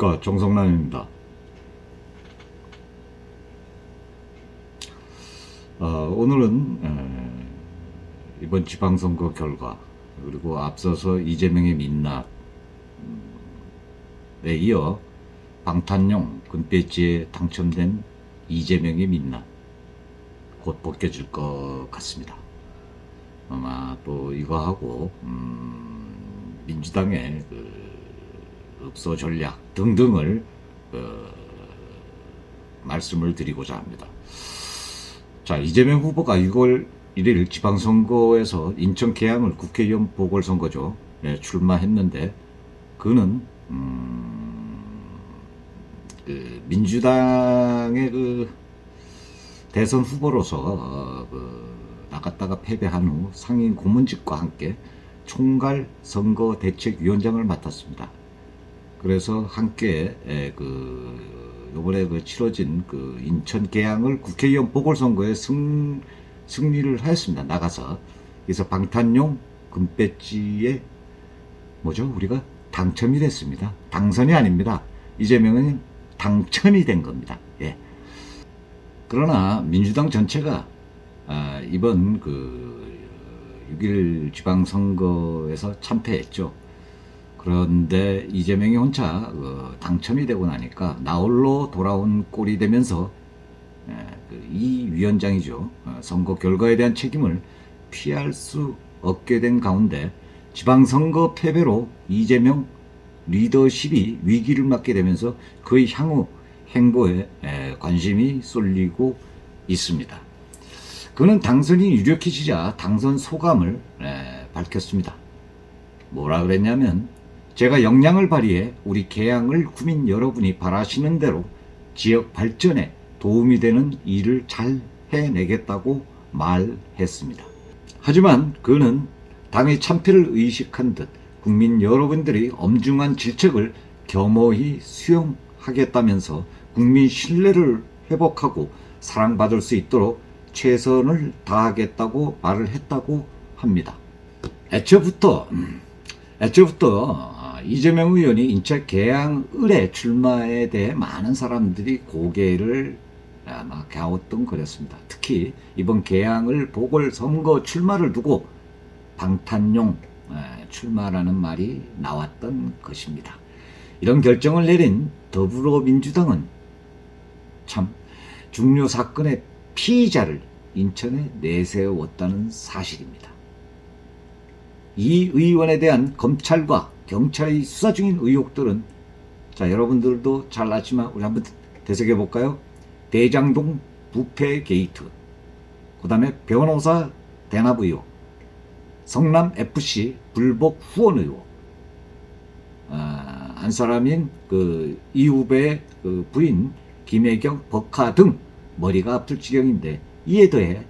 안녕하십니까, 정성남입니다. 오늘은 이번 지방선거 결과, 그리고 앞서서 이재명의 민낯에 이어 방탄용 금배지에 당첨된 이재명의 민낯 곧 벗겨질 것 같습니다. 아마 또 이거하고 민주당의 읍소 전략 등등을 말씀을 드리고자 합니다. 자, 이재명 후보가 6월 1일 지방선거에서 인천 계양을 국회의원 보궐선거죠. 출마했는데 그는 민주당의 대선 후보로서 나갔다가 패배한 후 상임 고문직과 함께 총괄 선거대책위원장을 맡았습니다. 그래서 함께 요번에 치러진 인천 계양을 국회의원 보궐선거에 승리를 하였습니다. 나가서. 그래서 방탄용 금배지에 우리가 당첨이 됐습니다. 당선이 아닙니다. 이재명은 당첨이 된 겁니다. 예. 그러나 민주당 전체가 이번 6일 지방선거에서 참패했죠. 그런데 이재명이 혼자 당첨이 되고 나니까 나홀로 돌아온 꼴이 되면서 이 위원장이죠. 선거 결과에 대한 책임을 피할 수 없게 된 가운데 지방선거 패배로 이재명 리더십이 위기를 맞게 되면서 그의 향후 행보에 관심이 쏠리고 있습니다. 그는 당선이 유력해지자 당선 소감을 밝혔습니다. 뭐라 그랬냐면, 제가 역량을 발휘해 우리 계양을 구민 여러분이 바라시는 대로 지역 발전에 도움이 되는 일을 잘 해내겠다고 말했습니다. 하지만 그는 당의 참패를 의식한 듯 국민 여러분들이 엄중한 질책을 겸허히 수용하겠다면서 국민 신뢰를 회복하고 사랑받을 수 있도록 최선을 다하겠다고 말을 했다고 합니다. 애초부터 이재명 의원이 인천 계양을의 출마에 대해 많은 사람들이 고개를 아마 갸우뚱거렸습니다. 특히 이번 계양을 보궐선거 출마를 두고 방탄용 출마라는 말이 나왔던 것입니다. 이런 결정을 내린 더불어민주당은 참 중요 사건의 피의자를 인천에 내세웠다는 사실입니다. 이 의원에 대한 검찰과 경찰이 수사 중인 의혹들은, 자, 여러분들도 잘 아시지만 우리 한번 되새겨 볼까요? 대장동 부패 게이트, 그 다음에 변호사 대납 의혹, 성남FC 불복 후원 의혹, 한 사람인 이 후배의 부인 김혜경 법카 등 머리가 아플 지경인데, 이에 더해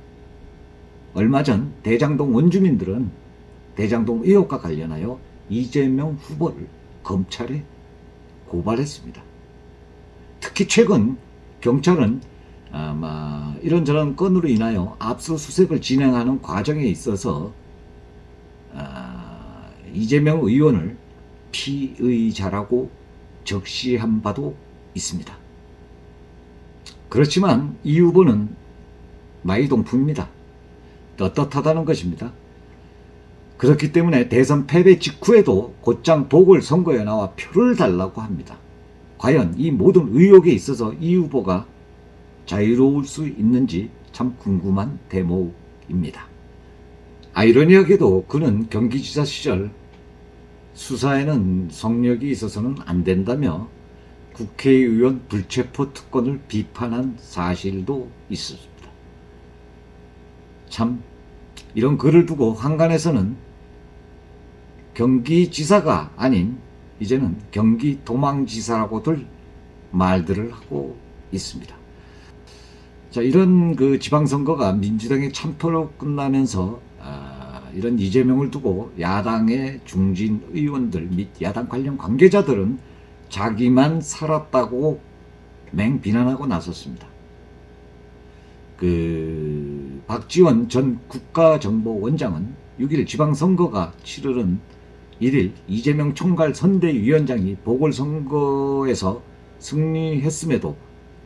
얼마 전 대장동 원주민들은 대장동 의혹과 관련하여 이재명 후보를 검찰에 고발했습니다. 특히 최근 경찰은 아마 이런저런 건으로 인하여 압수수색을 진행하는 과정에 있어서 이재명 의원을 피의자라고 적시한 바도 있습니다. 그렇지만 이 후보는 마이동풍입니다. 떳떳하다는 것입니다. 그렇기 때문에 대선 패배 직후에도 곧장 보궐선거에 나와 표를 달라고 합니다. 과연 이 모든 의혹에 있어서 이 후보가 자유로울 수 있는지 참 궁금한 대목입니다. 아이러니하게도 그는 경기지사 시절 수사에는 성역이 있어서는 안 된다며 국회의원 불체포 특권을 비판한 사실도 있었습니다. 참 이런 글을 두고 한간에서는 경기지사가 아닌 이제는 경기도망지사라고들 말들을 하고 있습니다. 자, 이런 지방선거가 민주당의 참패로 끝나면서 이런 이재명을 두고 야당의 중진 의원들 및 야당 관련 관계자들은 자기만 살았다고 맹비난하고 나섰습니다. 박지원 전 국가정보원장은 6일 지방선거가 치르는 1일 이재명 총괄 선대위원장이 보궐선거에서 승리했음에도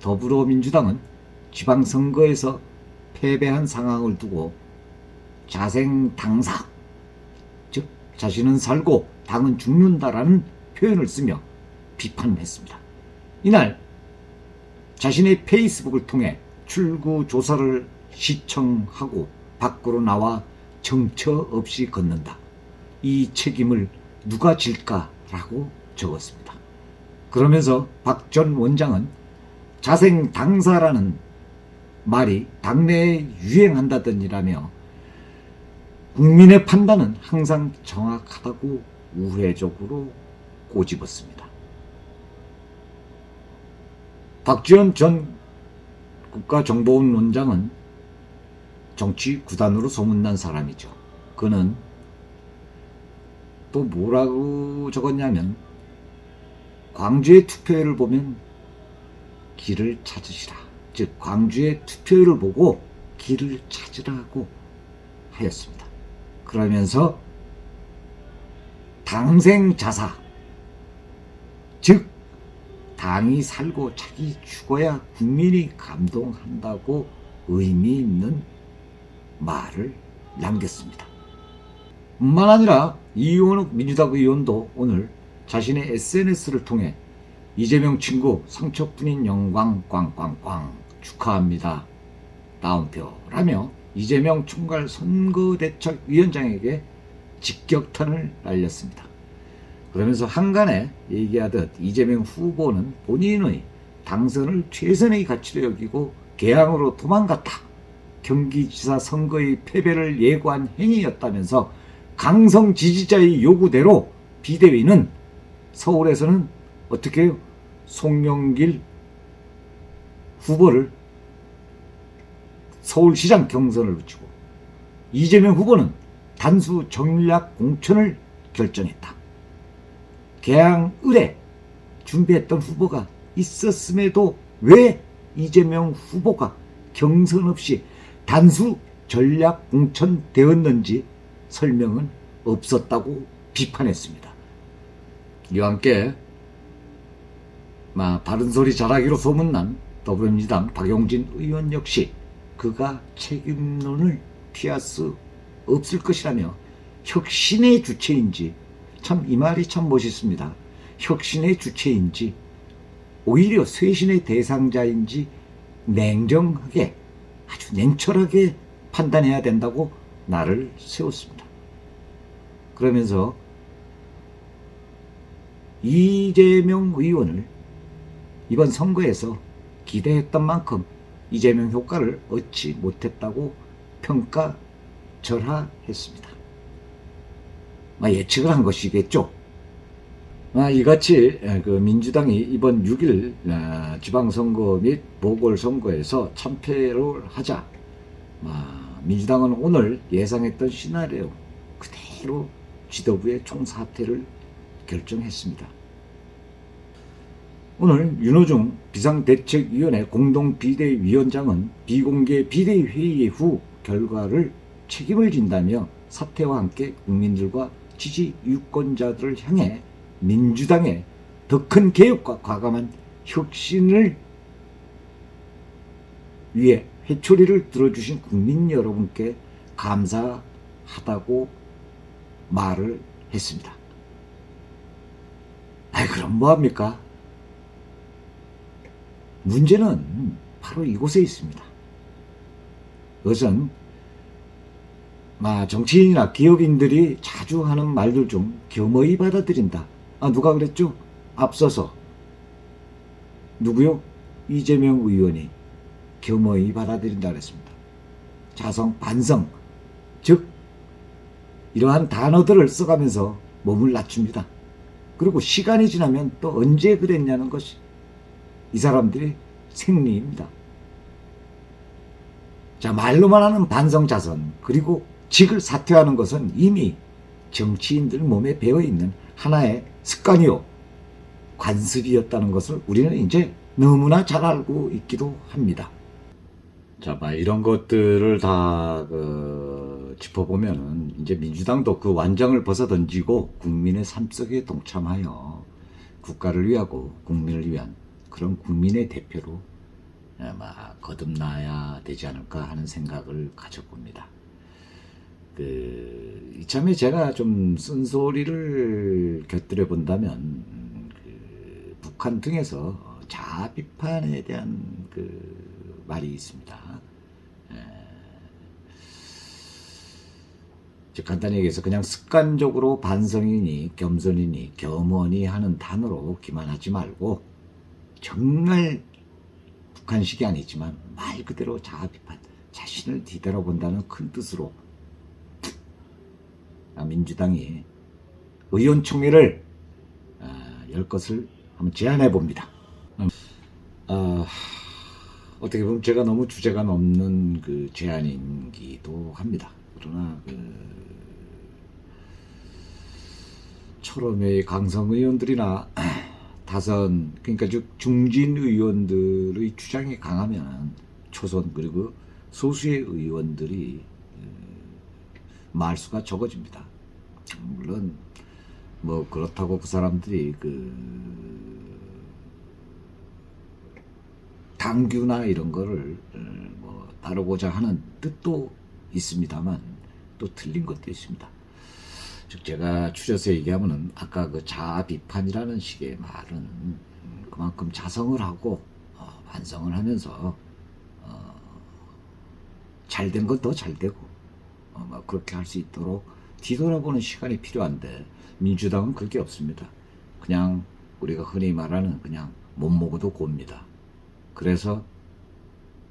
더불어민주당은 지방선거에서 패배한 상황을 두고 자생당사, 즉 자신은 살고 당은 죽는다라는 표현을 쓰며 비판했습니다. 이날 자신의 페이스북을 통해 출구 조사를 시청하고 밖으로 나와 정처 없이 걷는다. 이 책임을 누가 질까라고 적었습니다. 그러면서 박 전 원장은 자생당사라는 말이 당내에 유행한다더니라며 국민의 판단은 항상 정확하다고 우회적으로 꼬집었습니다. 박지원 전 국가정보원장은 정치 구단으로 소문난 사람이죠. 그는 또 뭐라고 적었냐면 광주의 투표율을 보면 길을 찾으시라. 즉 광주의 투표율을 보고 길을 찾으라고 하였습니다. 그러면서 당생자사, 즉 당이 살고 자기 죽어야 국민이 감동한다고 의미 있는 말을 남겼습니다. 뿐만 아니라 이원욱 민주당 의원도 오늘 자신의 SNS를 통해 이재명 친구 상처뿐인 영광 꽝꽝꽝 축하합니다. 다운표라며 이재명 총괄 선거대책위원장에게 직격탄을 날렸습니다. 그러면서 한간에 얘기하듯 이재명 후보는 본인의 당선을 최선의 가치로 여기고 개항으로 도망갔다. 경기지사 선거의 패배를 예고한 행위였다면서 강성 지지자의 요구대로 비대위는 서울에서는 어떻게 해요? 송영길 후보를 서울시장 경선을 붙이고 이재명 후보는 단수 전략 공천을 결정했다. 개항을에 준비했던 후보가 있었음에도 왜 이재명 후보가 경선 없이 단수 전략 공천되었는지 설명은 없었다고 비판했습니다. 이와 함께 바른소리 잘하기로 소문난 더불어민주당 박용진 의원 역시 그가 책임론을 피할 수 없을 것이라며 혁신의 주체인지, 참 이 말이 참 멋있습니다. 혁신의 주체인지 오히려 쇄신의 대상자인지 냉정하게, 아주 냉철하게 판단해야 된다고 나를 세웠습니다. 그러면서 이재명 의원을 이번 선거에서 기대했던 만큼 이재명 효과를 얻지 못했다고 평가절하했습니다. 예측을 한 것이겠죠. 이같이 민주당이 이번 6일 지방선거 및 보궐선거에서 참패를 하자 민주당은 오늘 예상했던 시나리오 그대로 지도부의 총사퇴를 결정했습니다. 오늘 윤호중 비상대책위원회 공동비대위원장은 비공개 비대회의 후 결과를 책임을 진다며 사퇴와 함께 국민들과 지지 유권자들을 향해 민주당의 더 큰 개혁과 과감한 혁신을 위해 회초리를 들어주신 국민 여러분께 감사하다고 말을 했습니다. 그럼 뭐합니까? 문제는 바로 이곳에 있습니다. 그것은 정치인이나 기업인들이 자주 하는 말들 중 겸허히 받아들인다. 누가 그랬죠? 앞서서 누구요? 이재명 의원이 겸허히 받아들인다 그랬습니다. 자성, 반성, 즉 이러한 단어들을 써가면서 몸을 낮춥니다. 그리고 시간이 지나면 또 언제 그랬냐는 것이 이 사람들의 생리입니다. 말로만 하는 반성, 자선, 그리고 직을 사퇴하는 것은 이미 정치인들 몸에 배어있는 하나의 습관이요, 관습이었다는 것을 우리는 이제 너무나 잘 알고 있기도 합니다. 이런 것들을 다 짚어보면은 이제 민주당도 그 완장을 벗어던지고 국민의 삶 속에 동참하여 국가를 위하고 국민을 위한 그런 국민의 대표로 아마 거듭나야 되지 않을까 하는 생각을 가져봅니다. 이참에 제가 좀 쓴소리를 곁들여 본다면 북한 등에서 자아 비판에 대한 말이 있습니다. 즉 간단히 얘기해서 그냥 습관적으로 반성이니 겸손이니 겸허니 하는 단어로 기만하지 말고 정말 북한식이 아니지만 말 그대로 자아 비판, 자신을 뒤돌아본다는 큰 뜻으로 민주당이 의원총회를 열 것을 한번 제안해 봅니다. 어떻게 보면 제가 너무 주제가 넘는 제안이기도 합니다. 그러나 철험의 강성 의원들이나 다선 그러니까 즉 중진 의원들의 주장이 강하면 초선 그리고 소수의 의원들이 말수가 적어집니다. 물론 뭐 그렇다고 그 사람들이 당규나 이런 거를 뭐 다루고자 하는 뜻도 있습니다만 또 틀린 것도 있습니다. 즉 제가 추려서 얘기하면은 아까 자아 비판이라는 식의 말은 그만큼 자성을 하고 반성을 하면서 잘된 건 더 잘되고 뭐 그렇게 할 수 있도록 뒤돌아보는 시간이 필요한데 민주당은 그게 없습니다. 그냥 우리가 흔히 말하는 그냥 못 먹어도 곱니다. 그래서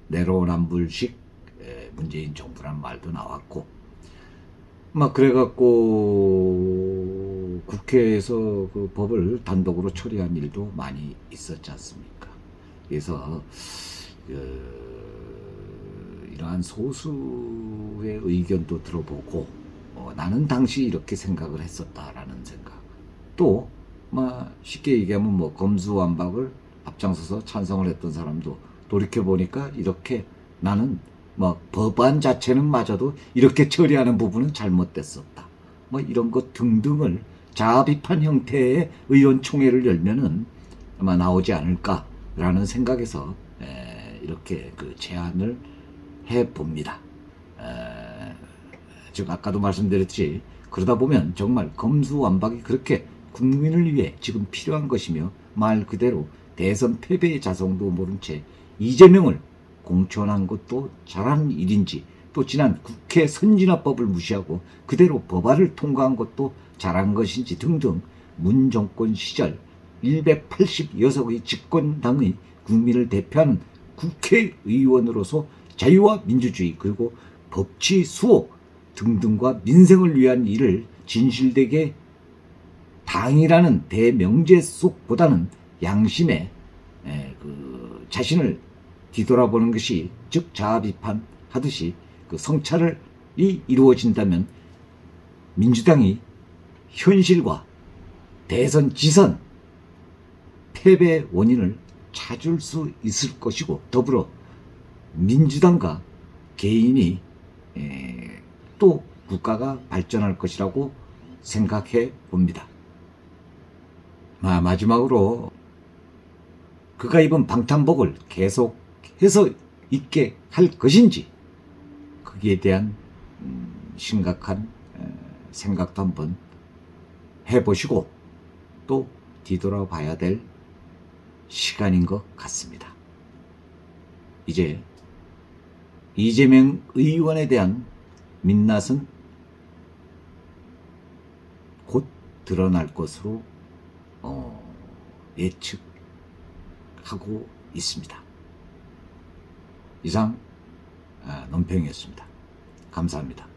내로남불식 문재인 정부란 말도 나왔고 막 그래갖고 국회에서 법을 단독으로 처리한 일도 많이 있었지 않습니까? 그래서 이러한 소수의 의견도 들어보고 나는 당시 이렇게 생각을 했었다라는 생각 또 쉽게 얘기하면 뭐 검수완박을 앞장서서 찬성을 했던 사람도 돌이켜보니까 이렇게 나는 법안 자체는 마저도 이렇게 처리하는 부분은 잘못됐었다. 이런 것 등등을 자아 비판 형태의 의원총회를 열면은 아마 나오지 않을까라는 생각에서 이렇게 제안을 해봅니다. 즉 아까도 말씀드렸지 그러다 보면 정말 검수완박이 그렇게 국민을 위해 지금 필요한 것이며 말 그대로 대선 패배의 자성도 모른 채 이재명을 공천한 것도 잘한 일인지 또 지난 국회 선진화법을 무시하고 그대로 법안을 통과한 것도 잘한 것인지 등등 문 정권 시절 186석의 집권당의 국민을 대표하는 국회의원으로서 자유와 민주주의 그리고 법치 수호 등등과 민생을 위한 일을 진실되게 당이라는 대명제 속보다는 양심에 자신을 뒤돌아보는 것이 즉 자아 비판하듯이 성찰이 이루어진다면 민주당이 현실과 대선 지선 패배 원인을 찾을 수 있을 것이고 더불어 민주당과 개인이 또 국가가 발전할 것이라고 생각해 봅니다. 마지막으로 그가 입은 방탄복을 계속해서 입게 할 것인지 거기에 대한 심각한 생각도 한번 해보시고 또 뒤돌아봐야 될 시간인 것 같습니다. 이제 이재명 의원에 대한 민낯은 곧 드러날 것으로 예측하고 있습니다. 이상 논평이었습니다. 감사합니다.